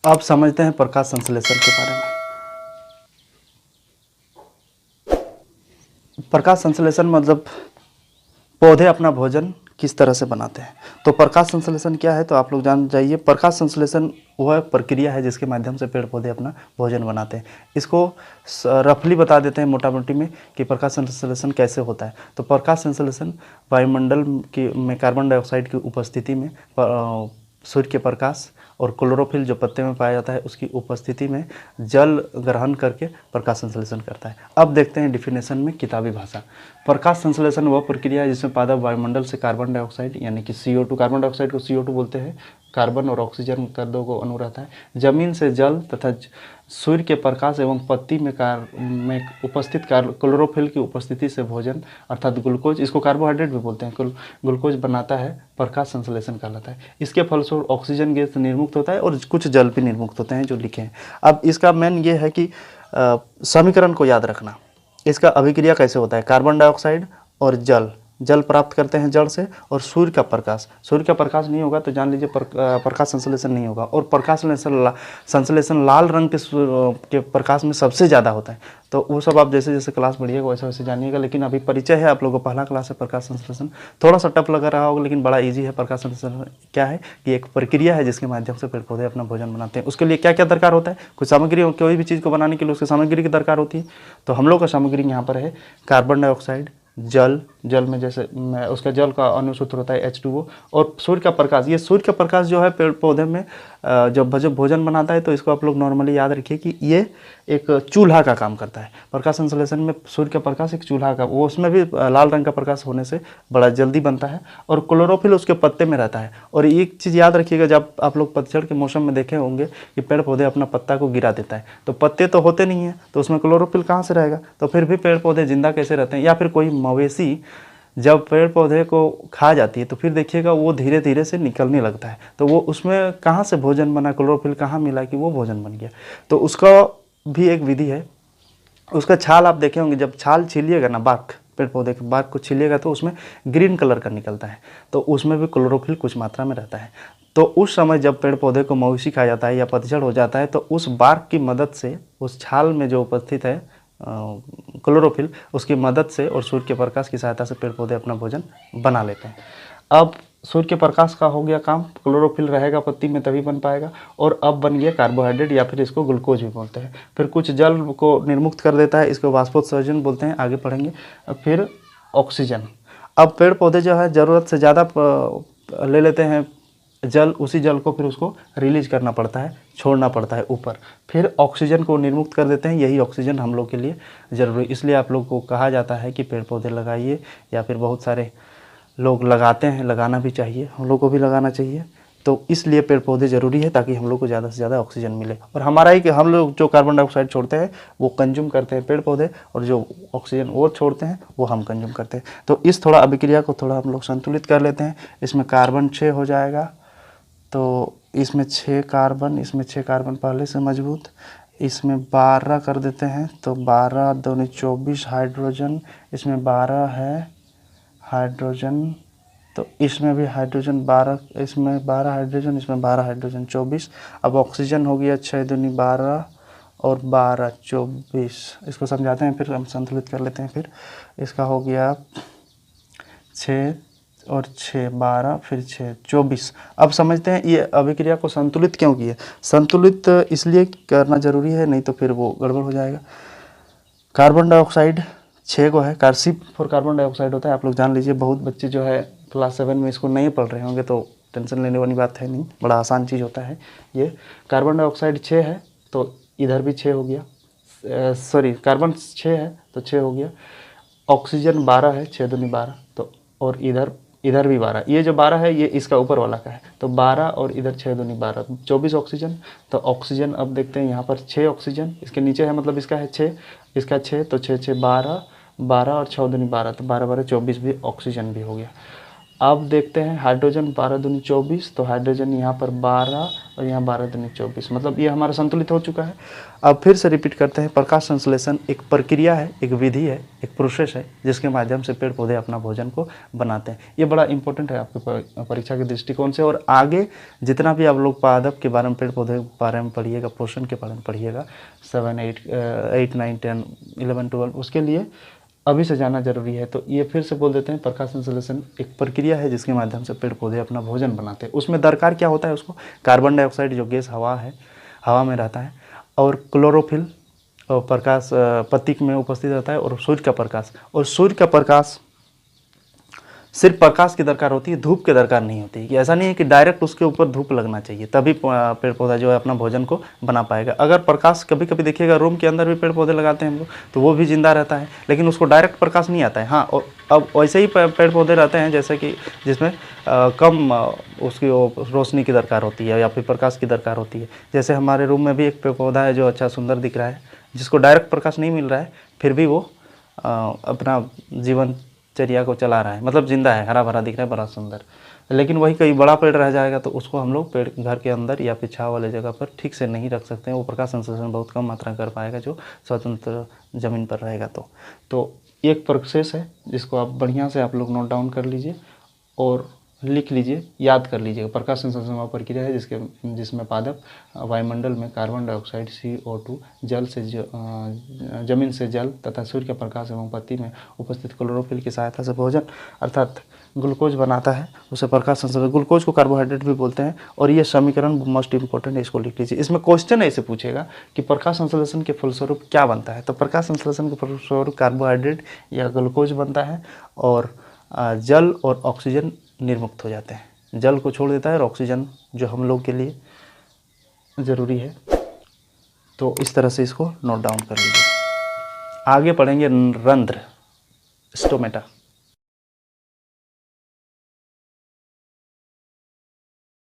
अब समझते हैं प्रकाश संश्लेषण के बारे में। प्रकाश संश्लेषण मतलब पौधे अपना भोजन किस तरह से बनाते हैं। तो प्रकाश संश्लेषण क्या है, तो आप लोग जान जाइए। प्रकाश संश्लेषण वह प्रक्रिया है जिसके माध्यम से पेड़ पौधे अपना भोजन बनाते हैं। इसको रफली बता देते हैं मोटा मोटी में कि प्रकाश संश्लेषण कैसे होता है। तो प्रकाश संश्लेषण वायुमंडल में कार्बन डाइऑक्साइड की उपस्थिति में सूर्य के प्रकाश और क्लोरोफिल जो पत्ते में पाया जाता है उसकी उपस्थिति में जल ग्रहण करके प्रकाश संश्लेषण करता है। अब देखते हैं डिफिनेशन में किताबी भाषा। प्रकाश संश्लेषण वह प्रक्रिया है जिसमें पादप वायुमंडल से कार्बन डाइऑक्साइड यानी कि CO2, कार्बन डाइऑक्साइड को CO2 बोलते हैं, कार्बन और ऑक्सीजन का दो को अणु रहता है, जमीन से जल तथा सूर्य के प्रकाश एवं पत्ती में उपस्थित क्लोरोफिल की उपस्थिति से भोजन अर्थात ग्लूकोज, इसको कार्बोहाइड्रेट भी बोलते हैं, ग्लूकोज बनाता है, प्रकाश संश्लेषण कहलाता है। इसके फलस्वरूप ऑक्सीजन गैस निर्मुक्त होता है और कुछ जल भी निर्मुक्त होते हैं जो लिखे हैं। अब इसका मेन ये है कि समीकरण को याद रखना। इसका अभिक्रिया कैसे होता है, कार्बन डाइऑक्साइड और जल प्राप्त करते हैं जड़ से, और सूर्य का प्रकाश नहीं होगा तो जान लीजिए प्रकाश संश्लेषण नहीं होगा। और प्रकाश संश्लेषण लाल रंग के प्रकाश में सबसे ज़्यादा होता है। तो वो सब आप जैसे जैसे क्लास बढ़िएगा वैसे वैसे जानिएगा, लेकिन अभी परिचय है आप लोगों को, पहला क्लास है प्रकाश संश्लेषण। थोड़ा सा टफ लग रहा होगा लेकिन बड़ा ईजी है। प्रकाश संश्लेषण क्या है कि एक प्रक्रिया है जिसके माध्यम से पेड़ पौधे अपना भोजन बनाते हैं। उसके लिए क्या क्या दरकार होता है, कुछ सामग्री, कोई भी चीज़ को बनाने के लिए उसकी सामग्री की दरकार होती है। तो हम लोग का सामग्री यहाँ पर है कार्बन डाइऑक्साइड, जल में जैसे उसका जल का अनुसूत्र होता है H2O, और सूर्य का प्रकाश। ये सूर्य का प्रकाश जो है पेड़ पौधे में जब भोजन बनाता है तो इसको आप लोग नॉर्मली याद रखिए कि ये एक चूल्हा का काम करता है। प्रकाश संश्लेषण में सूर्य का प्रकाश एक चूल्हा का, वो उसमें भी लाल रंग का प्रकाश होने से बड़ा जल्दी बनता है, और क्लोरोफिल उसके पत्ते में रहता है। और एक चीज़ याद रखिएगा, जब आप लोग पतझड़ के मौसम में देखे होंगे कि पेड़ पौधे अपना पत्ता को गिरा देता है, तो पत्ते तो होते नहीं हैं तो उसमें क्लोरोफिल कहाँ से रहेगा, तो फिर भी पेड़ पौधे जिंदा कैसे रहते हैं। या फिर कोई मवेशी जब पेड़ पौधे को खा जाती है तो फिर देखिएगा वो धीरे धीरे से निकलने लगता है, तो वो उसमें कहाँ से भोजन बना, क्लोरोफिल कहाँ मिला कि वो भोजन बन गया। तो उसका भी एक विधि है। उसका छाल आप देखे होंगे, जब छाल छीलिएगा ना, बार्क, पेड़ पौधे के बार्क को छीलिएगा तो उसमें ग्रीन कलर का निकलता है, तो उसमें भी क्लोरोफिल कुछ मात्रा में रहता है। तो उस समय जब पेड़ पौधे को मवेशी खा जाता है या पतझड़ हो जाता है तो उस बार्क की मदद से, उस छाल में जो उपस्थित है क्लोरोफिल, उसकी मदद से और सूर्य के प्रकाश की सहायता से पेड़ पौधे अपना भोजन बना लेते हैं। अब सूर्य के प्रकाश का हो गया काम, क्लोरोफिल रहेगा पत्ती में तभी बन पाएगा, और अब बन गया कार्बोहाइड्रेट या फिर इसको ग्लूकोज भी बोलते हैं। फिर कुछ जल को निर्मुक्त कर देता है, इसको वाष्पोत्सर्जन बोलते हैं, आगे पढ़ेंगे। फिर ऑक्सीजन। अब पेड़ पौधे जो है ज़रूरत से ज़्यादा ले लेते हैं जल, उसी जल को फिर उसको रिलीज करना पड़ता है, छोड़ना पड़ता है ऊपर, फिर ऑक्सीजन को निर्मुक्त कर देते हैं। यही ऑक्सीजन हम लोग के लिए ज़रूरी, इसलिए आप लोग को कहा जाता है कि पेड़ पौधे लगाइए, या फिर बहुत सारे लोग लगाते हैं, लगाना भी चाहिए, हम लोग को भी लगाना चाहिए। तो इसलिए पेड़ पौधे ज़रूरी है ताकि हम लोग को ज़्यादा से ज़्यादा ऑक्सीजन मिले, और हमारा ही कि हम लोग जो कार्बन डाइऑक्साइड छोड़ते हैं वो कंज्यूम करते हैं पेड़ पौधे, और जो ऑक्सीजन वो छोड़ते हैं वो हम कंज्यूम करते हैं। तो इस थोड़ा अभिक्रिया को थोड़ा हम लोग संतुलित कर लेते हैं। इसमें कार्बन 6 हो जाएगा, तो इसमें 6 कार्बन, इसमें 6 कार्बन पहले से मजबूत, इसमें 12 कर देते हैं, तो 12 दूनी 24 हाइड्रोजन, इसमें 12 है हाइड्रोजन, तो इसमें भी हाइड्रोजन 12, इसमें 12 हाइड्रोजन, इसमें 12 हाइड्रोजन 24। अब ऑक्सीजन हो गया 6 दूनी 12 और 12 24, इसको समझाते हैं फिर हम संतुलित कर लेते हैं। फिर इसका हो गया 6 और 6 12, फिर 6 24। अब समझते हैं ये अभिक्रिया को संतुलित क्यों किए। संतुलित इसलिए करना जरूरी है, नहीं तो फिर वो गड़बड़ हो जाएगा। कार्बन डाइऑक्साइड 6 को है, C4 कार्बन डाइऑक्साइड होता है, आप लोग जान लीजिए। बहुत बच्चे जो है क्लास 7 में इसको नहीं पढ़ रहे होंगे तो टेंशन लेने वाली बात है नहीं, बड़ा आसान चीज़ होता है ये। कार्बन डाइऑक्साइड 6 है तो इधर भी 6 हो गया, सॉरी कार्बन 6 है तो 6 हो गया। ऑक्सीजन 12 है, 6 दूनी 12, तो और इधर भी 12, ये जो 12 है ये इसका ऊपर वाला का है, तो 12 और इधर 6 दूनी 12, 24 ऑक्सीजन। तो ऑक्सीजन अब देखते हैं यहाँ पर 6 ऑक्सीजन, इसके नीचे है मतलब इसका है 6, इसका 6, तो 6 6 12, 12 और 6 दूनी 12, तो 12 12 24 भी ऑक्सीजन भी हो गया। अब देखते हैं हाइड्रोजन 12 दूनी 24, तो हाइड्रोजन यहाँ पर 12 और यहाँ 12 दूनी 24, मतलब ये हमारा संतुलित हो चुका है। अब फिर से रिपीट करते हैं, प्रकाश संश्लेषण एक प्रक्रिया है, एक विधि है, एक प्रोसेस है जिसके माध्यम से पेड़ पौधे अपना भोजन को बनाते हैं। ये बड़ा इंपॉर्टेंट है आपके परीक्षा के दृष्टिकोण से। और आगे जितना भी आप लोग पादप के बारे में, पेड़ पौधे के बारे में पढ़िएगा, पोषण के बारे में पढ़िएगा, 7, 8, 9, 10, 11, 12, उसके लिए अभी से जाना जरूरी है। तो ये फिर से बोल देते हैं, प्रकाश संश्लेषण एक प्रक्रिया है जिसके माध्यम से पेड़ पौधे अपना भोजन बनाते हैं। उसमें दरकार क्या होता है, उसको कार्बन डाइऑक्साइड जो गैस हवा है, हवा में रहता है, और क्लोरोफिल और प्रकाश पत्ती में उपस्थित रहता है, और सूर्य का प्रकाश। और सूर्य का प्रकाश सिर्फ प्रकाश की दरकार होती है, धूप की दरकार नहीं होती। कि ऐसा नहीं है कि डायरेक्ट उसके ऊपर धूप लगना चाहिए तभी पेड़ पौधा जो है अपना भोजन को बना पाएगा। अगर प्रकाश, कभी कभी देखिएगा रूम के अंदर भी पेड़ पौधे लगाते हैं हम लोग, तो वो भी जिंदा रहता है, लेकिन उसको डायरेक्ट प्रकाश नहीं आता है। हाँ, और अब वैसे ही पेड़ पौधे रहते हैं जैसे कि जिसमें कम उसकी रोशनी की दरकार होती है या फिर प्रकाश की दरकार होती है। जैसे हमारे रूम में भी एक पेड़ पौधा है जो अच्छा सुंदर दिख रहा है, जिसको डायरेक्ट प्रकाश नहीं मिल रहा है, फिर भी वो अपना जीवन चर्या को चला रहा है, मतलब जिंदा है, हरा भरा दिख रहा है, बड़ा सुंदर। लेकिन वही कहीं बड़ा पेड़ रह जाएगा तो उसको हम लोग पेड़ घर के अंदर या फिर छाँव वाले जगह पर ठीक से नहीं रख सकते हैं। वो प्रकाश संश्लेषण बहुत कम मात्रा कर पाएगा जो स्वतंत्र ज़मीन पर रहेगा। तो एक प्रोसेस है जिसको आप बढ़िया से आप लोग नोट डाउन कर लीजिए और लिख लीजिए, याद कर लीजिएगा। प्रकाश संश्लेषण वह प्रक्रिया है जिसमें पादप वायुमंडल में कार्बन डाइऑक्साइड CO2, जल से जमीन से जल तथा सूर्य का प्रकाश एवं पत्ती में उपस्थित क्लोरोफिल की सहायता से भोजन अर्थात ग्लूकोज बनाता है। उसे प्रकाश संश्लेषण, ग्लूकोज को कार्बोहाइड्रेट भी बोलते हैं। और ये समीकरण मोस्ट इंपॉर्टेंट है, इसको लिख लीजिए। इसमें क्वेश्चन ऐसे पूछेगा कि प्रकाश संश्लेषण के फलस्वरूप क्या बनता है, तो प्रकाश संश्लेषण के फलस्वरूप कार्बोहाइड्रेट या ग्लूकोज बनता है और जल और ऑक्सीजन निर्मुक्त हो जाते हैं। जल को छोड़ देता है और ऑक्सीजन जो हम लोग के लिए ज़रूरी है। तो इस तरह से इसको नोट डाउन कर लीजिए। आगे पढ़ेंगे रंध्र, स्टोमेटा।